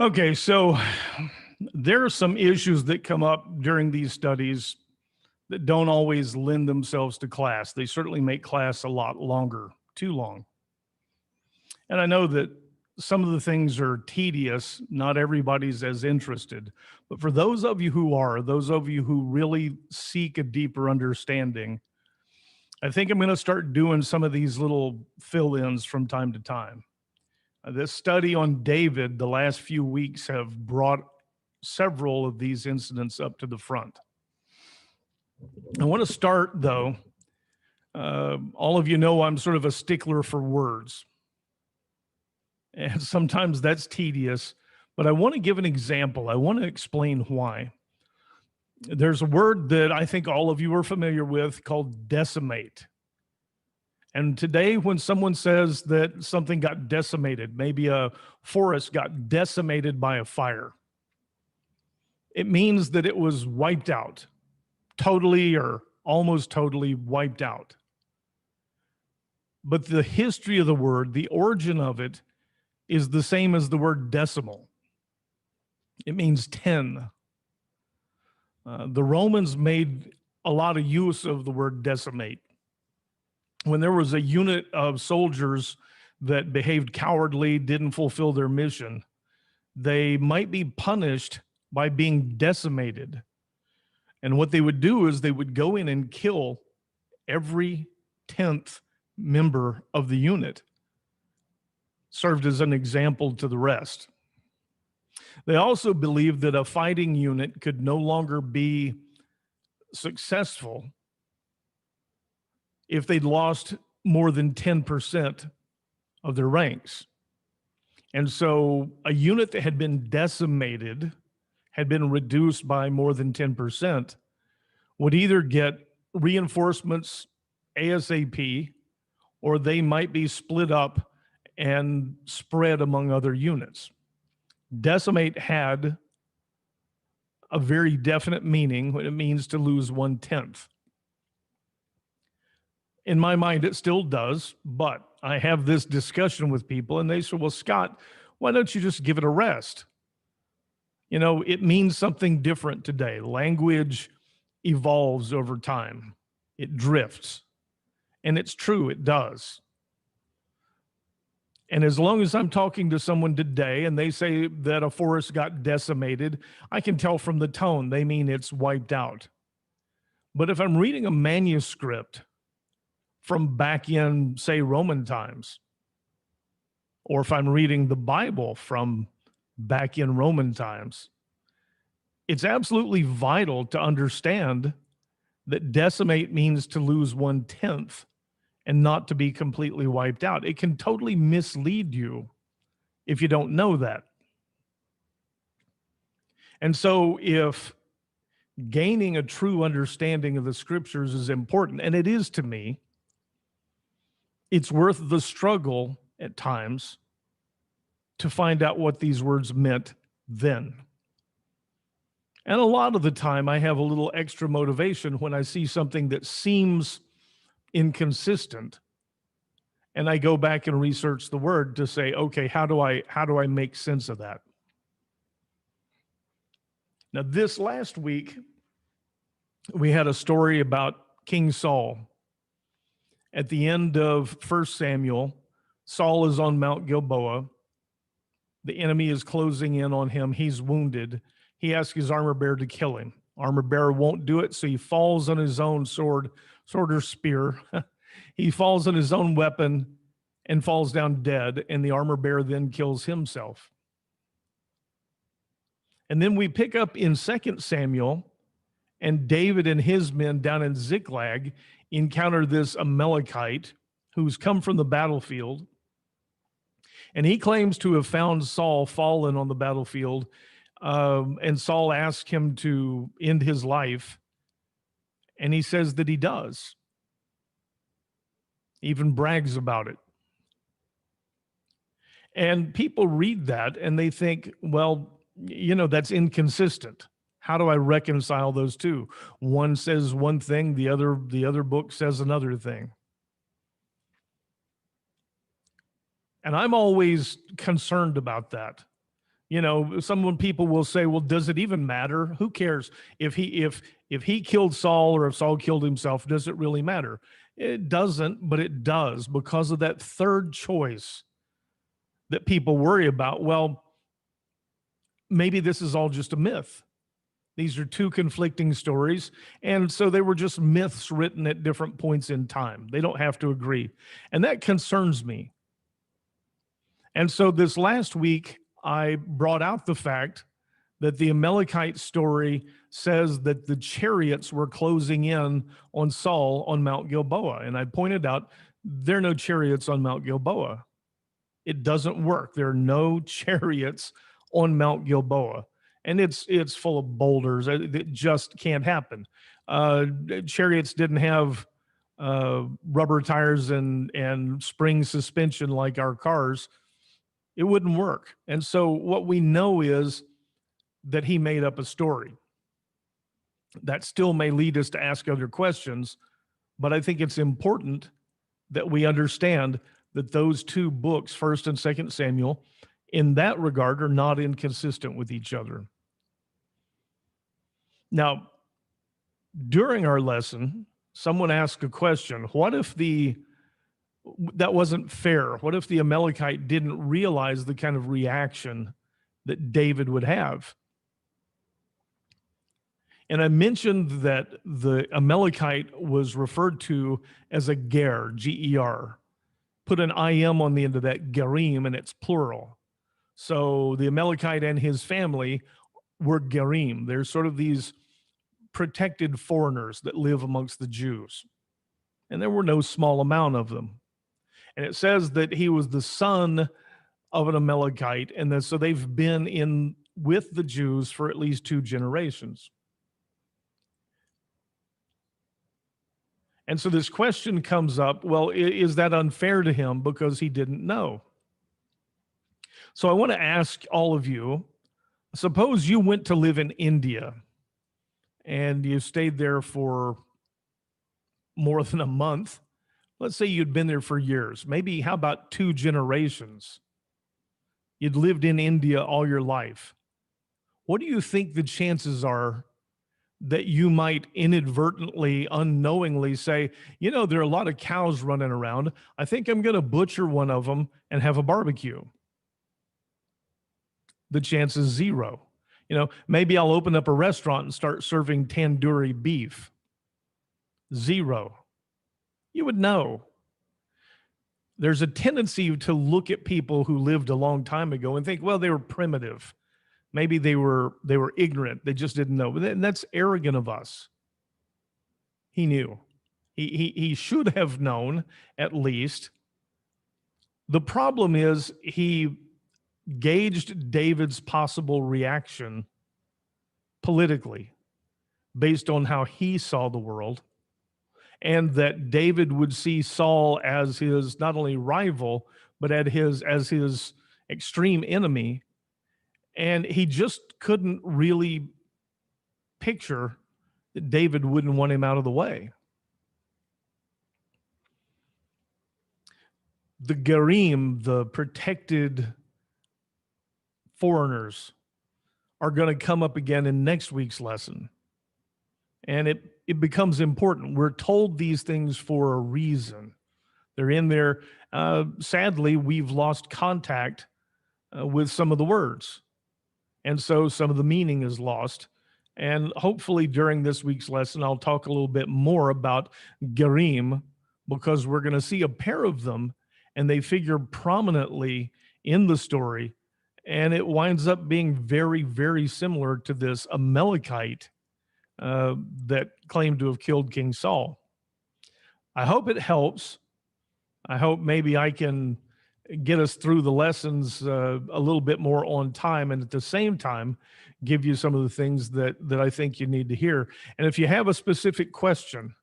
Okay, so there are some issues that come up during these studies that don't always lend themselves to class. They certainly make class a lot longer, too long. And I know that some of the things are tedious, not everybody's as interested. But for those of you who are, those of you who really seek a deeper understanding, I think I'm going to start doing some of these little fill ins from time to time. This study on David, the last few weeks have brought several of these incidents up to the front. I want to start, though. All of you know I'm sort of a stickler for words. And sometimes that's tedious, but I want to give an example. I want to explain why. There's a word that I think all of you are familiar with called decimate. And today, when someone says that something got decimated, maybe a forest got decimated by a fire, it means that it was wiped out, totally or almost totally wiped out. But the history of the word, the origin of it, is the same as the word decimal. It means 10. The Romans made a lot of use of the word decimate. When there was a unit of soldiers that behaved cowardly, didn't fulfill their mission, they might be punished by being decimated. And what they would do is they would go in and kill every 10th member of the unit. Served as an example to the rest. They also believed that a fighting unit could no longer be successful if they'd lost more than 10% of their ranks. And so a unit that had been decimated, had been reduced by more than 10%, would either get reinforcements ASAP, or they might be split up and spread among other units. Decimate had a very definite meaning when it means to lose 1/10. In my mind, it still does, but I have this discussion with people and they say, well, Scott, why don't you just give it a rest? You know, it means something different today. Language evolves over time. It drifts. And it's true, it does. And as long as I'm talking to someone today and they say that a forest got decimated, I can tell from the tone they mean it's wiped out. But if I'm reading a manuscript from back in, say, Roman times, or if I'm reading the Bible from back in Roman times, it's absolutely vital to understand that decimate means to lose 1/10 and not to be completely wiped out. It can totally mislead you if you don't know that. And so if gaining a true understanding of the scriptures is important, and it is to me, it's worth the struggle at times to find out what these words meant then. And a lot of the time, I have a little extra motivation when I see something that seems inconsistent, and I go back and research the word to say, okay, how do I make sense of that? Now, this last week, we had a story about King Saul. At the end of 1 Samuel, Saul is on Mount Gilboa. The enemy is closing in on him. He's wounded. He asks his armor bearer to kill him. Armor bearer won't do it, so he falls on his own sword or spear. He falls on his own weapon and falls down dead, and the armor bearer then kills himself. And then we pick up in 2 Samuel, and David and his men down in Ziklag encounter this Amalekite who's come from the battlefield. And he claims to have found Saul fallen on the battlefield. And Saul asks him to end his life. And he says that he does. Even brags about it. And people read that and they think, well, you know, that's inconsistent. How do I reconcile those two? One says one thing, the other book says another thing. And I'm always concerned about that You know, people will say, well, does it even matter? Who cares if he killed Saul or if Saul killed himself? Does it really matter? It doesn't, but it does, because of that third choice that people worry about. Well, maybe this is all just a myth. These are two conflicting stories. And so they were just myths written at different points in time. They don't have to agree. And that concerns me. And so this last week, I brought out the fact that the Amalekite story says that the chariots were closing in on Saul on Mount Gilboa. And I pointed out there are no chariots on Mount Gilboa. It doesn't work. There are no chariots on Mount Gilboa. And it's full of boulders. It just can't happen. Chariots didn't have rubber tires and spring suspension like our cars. It wouldn't work. And so what we know is that he made up a story. That still may lead us to ask other questions, but I think it's important that we understand that those two books, 1st and 2nd Samuel, in that regard, are not inconsistent with each other. Now, during our lesson, someone asked a question. What if that wasn't fair? What if the Amalekite didn't realize the kind of reaction that David would have? And I mentioned that the Amalekite was referred to as a ger, G-E-R. Put an I-M on the end of that, gerim, and it's plural. So the Amalekite and his family were gerim. They're sort of these protected foreigners that live amongst the Jews. And there were no small amount of them. And it says that he was the son of an Amalekite, and that so they've been in with the Jews for at least 2 generations. And so this question comes up, well, is that unfair to him because he didn't know? So I want to ask all of you, suppose you went to live in India and you stayed there for more than a month. Let's say you'd been there for years, maybe how about 2 generations? You'd lived in India all your life. What do you think the chances are that you might inadvertently, unknowingly say, you know, there are a lot of cows running around. I think I'm going to butcher one of them and have a barbecue? The chance is 0. You know, maybe I'll open up a restaurant and start serving tandoori beef. 0. You would know. There's a tendency to look at people who lived a long time ago and think, well, they were primitive. Maybe they were ignorant. They just didn't know. And that's arrogant of us. He knew. He should have known, at least. The problem is he gauged David's possible reaction politically based on how he saw the world, and that David would see Saul as his not only rival, but as his extreme enemy. And he just couldn't really picture that David wouldn't want him out of the way. The gerim, the protected foreigners, are going to come up again in next week's lesson. And it becomes important. We're told these things for a reason. They're in there. Sadly, we've lost contact with some of the words. And so some of the meaning is lost. And hopefully during this week's lesson, I'll talk a little bit more about gerim, because we're going to see a pair of them, and they figure prominently in the story. And it winds up being very, very similar to this Amalekite that claimed to have killed King Saul. I hope it helps. I hope maybe I can get us through the lessons a little bit more on time, and at the same time give you some of the things that I think you need to hear. And if you have a specific question,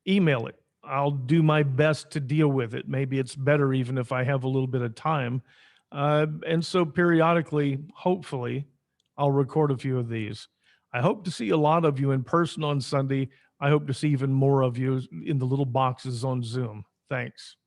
email it. I'll do my best to deal with it. Maybe it's better even if I have a little bit of time. And so periodically, hopefully, I'll record a few of these. I hope to see a lot of you in person on Sunday. I hope to see even more of you in the little boxes on Zoom. Thanks.